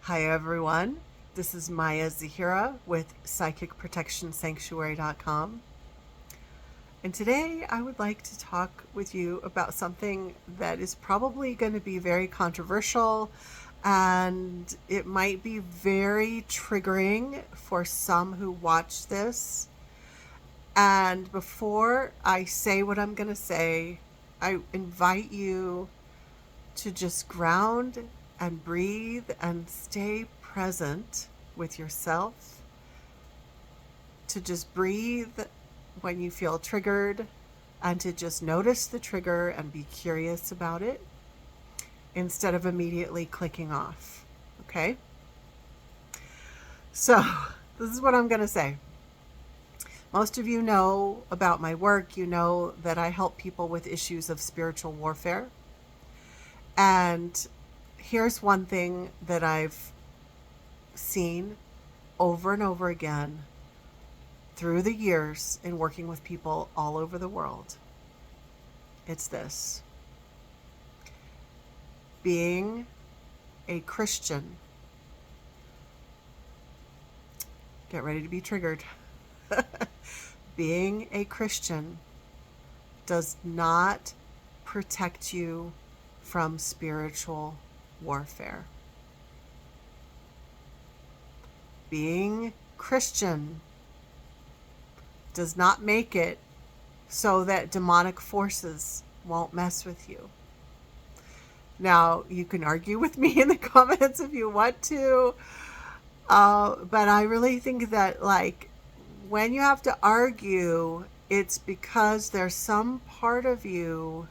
Hi everyone, this is Maya Zahira with PsychicProtectionSanctuary.com, and today I would like to talk with you about something that is probably going to be very controversial, and it might be very triggering for some who watch this. And before I say what I'm going to say, I invite you to just ground and breathe and stay present with yourself, to just breathe when you feel triggered, and to just notice the trigger and be curious about it instead of immediately clicking off. Okay? So, this is what I'm going to say. Most of you know about my work. You know that I help people with issues of spiritual warfare. And here's one thing that I've seen over and over again through the years in working with people all over the world. It's this: being a Christian, get ready to be triggered. Being a Christian does not protect you from spiritual warfare. Being Christian does not make it so that demonic forces won't mess with you. Now, you can argue with me in the comments if you want to, but I really think that, when you have to argue, it's because there's some part of you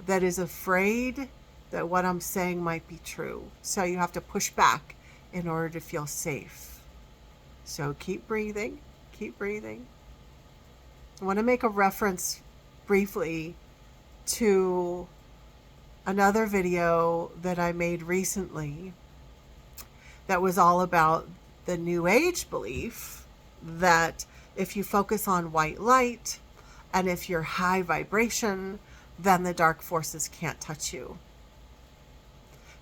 that is afraid that what I'm saying might be true. So you have to push back in order to feel safe. So keep breathing, keep breathing. I want to make a reference briefly to another video that I made recently that was all about the New Age belief that if you focus on white light and if you're high vibration, then the dark forces can't touch you.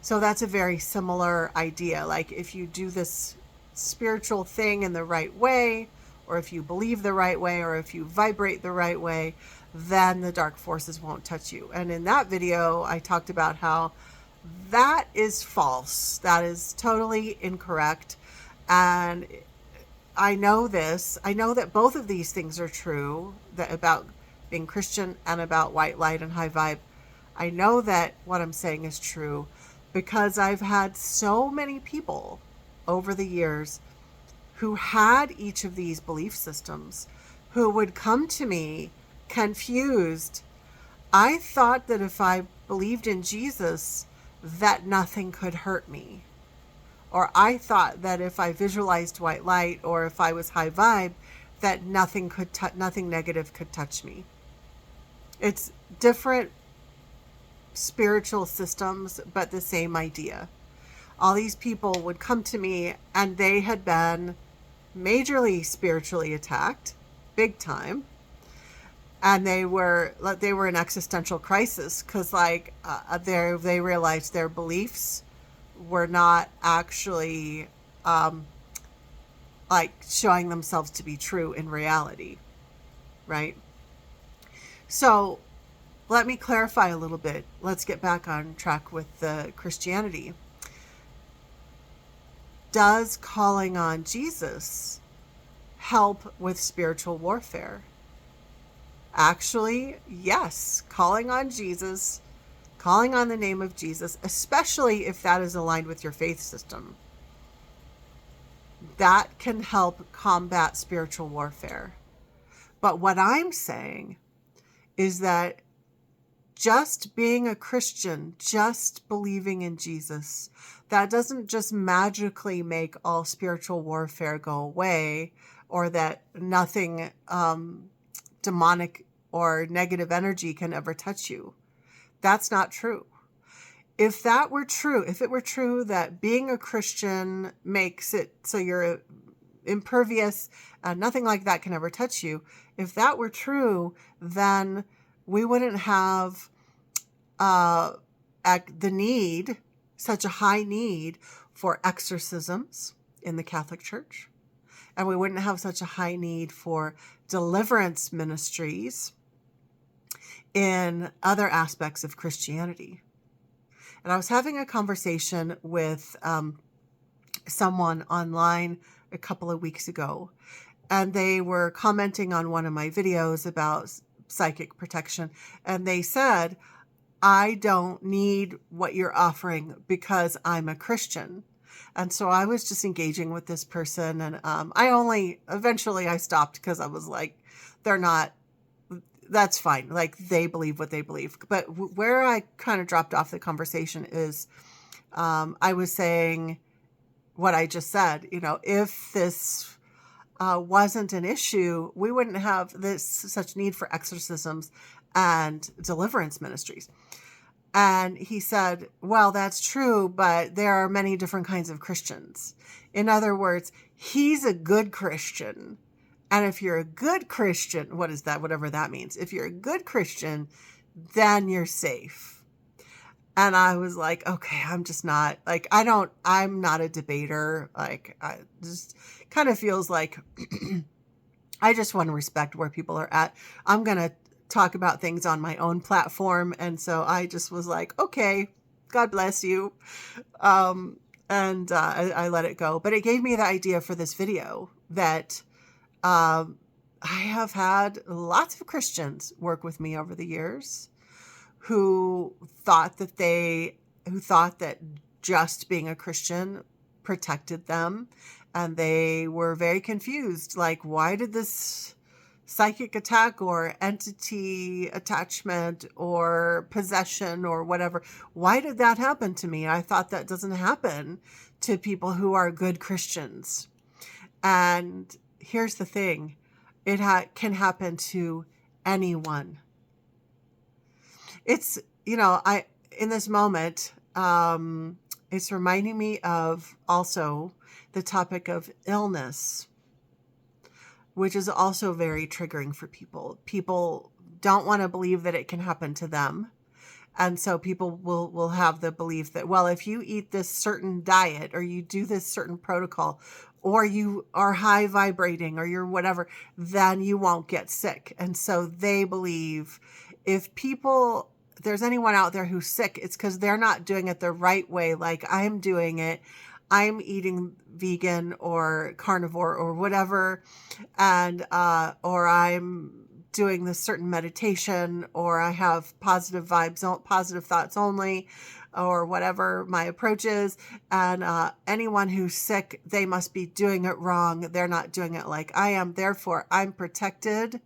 So that's a very similar idea. Like, if you do this spiritual thing in the right way, or if you believe the right way, or if you vibrate the right way, then the dark forces won't touch you. And in that video, I talked about how that is false. That is totally incorrect. And I know this. I know that both of these things are true, that about being Christian and about white light and high vibe. I know that what I'm saying is true because I've had so many people over the years who had each of these belief systems who would come to me confused. I thought that if I believed in Jesus, that nothing could hurt me. Or I thought that if I visualized white light or if I was high vibe, that nothing negative could touch me. It's different spiritual systems, but the same idea. All these people would come to me and they had been majorly spiritually attacked, big time. And they were in existential crisis because they realized their beliefs were not actually showing themselves to be true in reality, right? So let me clarify a little bit. Let's get back on track with the Christianity. Does calling on Jesus help with spiritual warfare? Actually, yes. Calling on Jesus, calling on the name of Jesus, especially if that is aligned with your faith system, that can help combat spiritual warfare. But what I'm saying is that just being a Christian, just believing in Jesus, that doesn't just magically make all spiritual warfare go away, or that nothing demonic or negative energy can ever touch you. That's not true. If that were true, if it were true that being a Christian makes it so you're impervious and nothing like that can ever touch you, if that were true, then we wouldn't have the need, such a high need for exorcisms in the Catholic Church, and we wouldn't have such a high need for deliverance ministries in other aspects of Christianity. And I was having a conversation with someone online a couple of weeks ago, and they were commenting on one of my videos about psychic protection, and they said, I don't need what you're offering because I'm a Christian. And so I was just engaging with this person, and eventually I stopped because I was like, that's fine. Like, they believe what they believe. But where I kind of dropped off the conversation is I was saying what I just said. If this wasn't an issue, we wouldn't have such need for exorcisms and deliverance ministries. And he said, well, that's true, but there are many different kinds of Christians. In other words, he's a good Christian. And if you're a good Christian, what is that? Whatever that means. If you're a good Christian, then you're safe. And I was like, okay, I'm just not like, I'm not a debater. Like, I just kind of feels like I just want to respect where people are at. I'm going to talk about things on my own platform. And so I just was like, okay, God bless you. And I let it go. But it gave me the idea for this video that I have had lots of Christians work with me over the years who thought that just being a Christian protected them. And they were very confused. Like, why did this psychic attack or entity attachment or possession or whatever, why did that happen to me? I thought that doesn't happen to people who are good Christians. And here's the thing. It can happen to anyone. It's, in this moment, it's reminding me of also the topic of illness, which is also very triggering for people. People don't want to believe that it can happen to them. And so people will have the belief that, well, if you eat this certain diet or you do this certain protocol or you are high vibrating or you're whatever, then you won't get sick. And so they believe if there's anyone out there who's sick, it's because they're not doing it the right way like I'm doing it. I'm eating vegan or carnivore or whatever, and or I'm doing this certain meditation, or I have positive thoughts only, or whatever my approach is. And anyone who's sick, they must be doing it wrong. They're not doing it like I am. Therefore, I'm protected.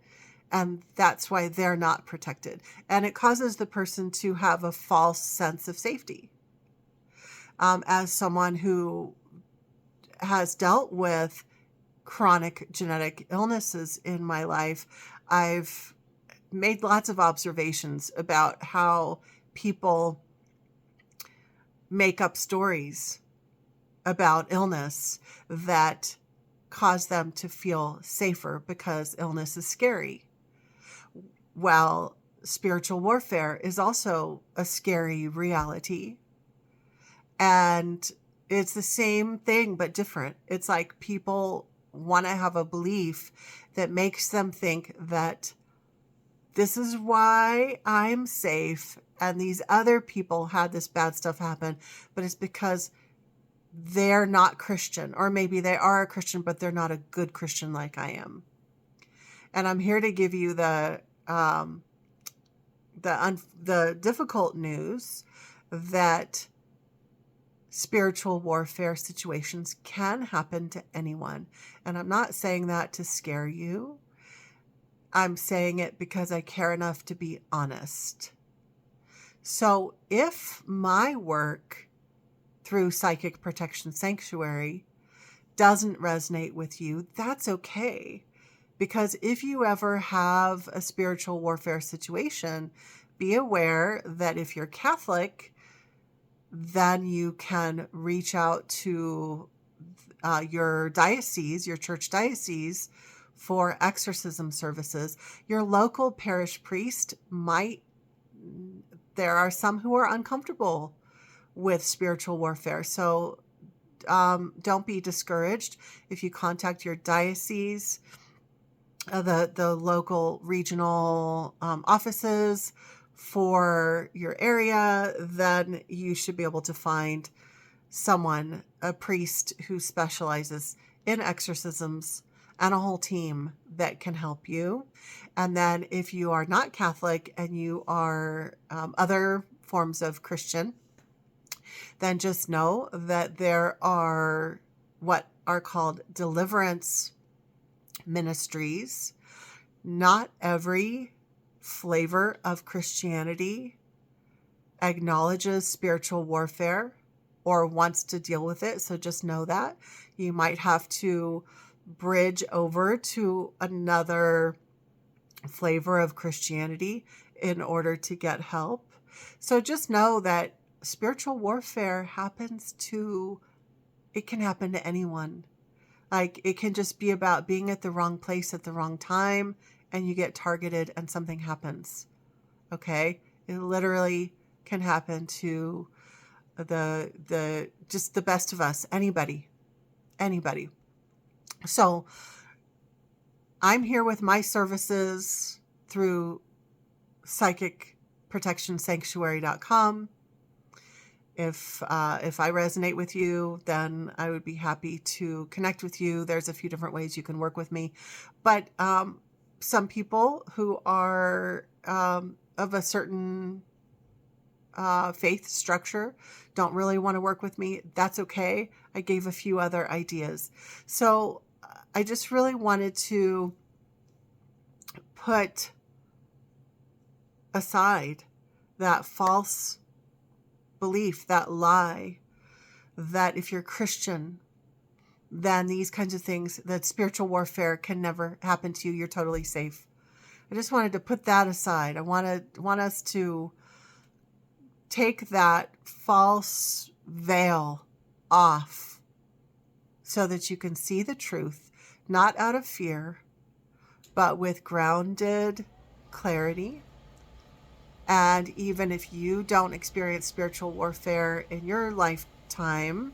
And that's why they're not protected. And it causes the person to have a false sense of safety. As someone who has dealt with chronic genetic illnesses in my life, I've made lots of observations about how people make up stories about illness that cause them to feel safer because illness is scary. Well, spiritual warfare is also a scary reality. And it's the same thing, but different. It's like people want to have a belief that makes them think that this is why I'm safe and these other people had this bad stuff happen, but it's because they're not Christian, or maybe they are a Christian, but they're not a good Christian like I am. And I'm here to give you the difficult news that spiritual warfare situations can happen to anyone. And I'm not saying that to scare you. I'm saying it because I care enough to be honest. So if my work through Psychic Protection Sanctuary doesn't resonate with you, that's okay. Because if you ever have a spiritual warfare situation, be aware that if you're Catholic, then you can reach out to your diocese, your church diocese, for exorcism services. Your local parish priest there are some who are uncomfortable with spiritual warfare. So don't be discouraged if you contact your diocese, the local regional offices for your area. Then you should be able to find someone, a priest who specializes in exorcisms, and a whole team that can help you. And then if you are not Catholic and you are other forms of Christian, then just know that there are what are called deliverance ministries. Not every flavor of Christianity acknowledges spiritual warfare or wants to deal with it. So just know that you might have to bridge over to another flavor of Christianity in order to get help. So just know that spiritual warfare it can happen to anyone. Like, it can just be about being at the wrong place at the wrong time and you get targeted and something happens. Okay? It literally can happen to just the best of us, anybody. So I'm here with my services through psychicprotectionsanctuary.com. If I resonate with you, then I would be happy to connect with you. There's a few different ways you can work with me. But some people who are of a certain faith structure don't really want to work with me. That's okay. I gave a few other ideas. So I just really wanted to put aside that false belief, that lie, that if you're Christian, then these kinds of things, that spiritual warfare can never happen to you. You're totally safe. I just wanted to put that aside. I want us to take that false veil off so that you can see the truth, not out of fear, but with grounded clarity. And even if you don't experience spiritual warfare in your lifetime,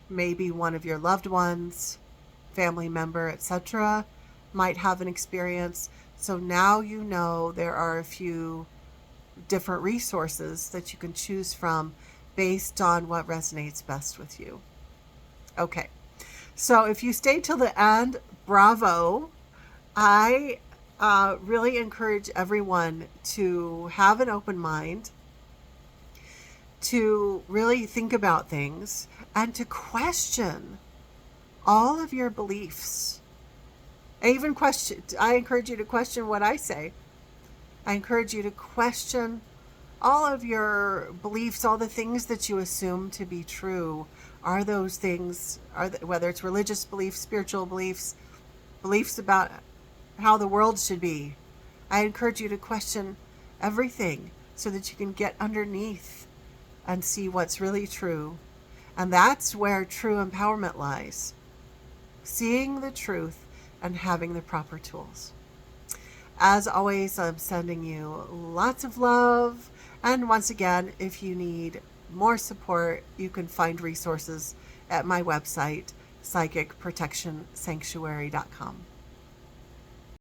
maybe one of your loved ones, family member, etc., might have an experience. So now you know there are a few different resources that you can choose from based on what resonates best with you. Okay, so if you stay till the end, bravo. I really encourage everyone to have an open mind, to really think about things, and to question all of your beliefs. I encourage you to question what I say. I encourage you to question all of your beliefs, all the things that you assume to be true. Are those things, whether it's religious beliefs, spiritual beliefs, beliefs about how the world should be? I encourage you to question everything so that you can get underneath and see what's really true. And that's where true empowerment lies. Seeing the truth and having the proper tools. As always, I'm sending you lots of love. And once again, if you need more support, you can find resources at my website, psychicprotectionsanctuary.com.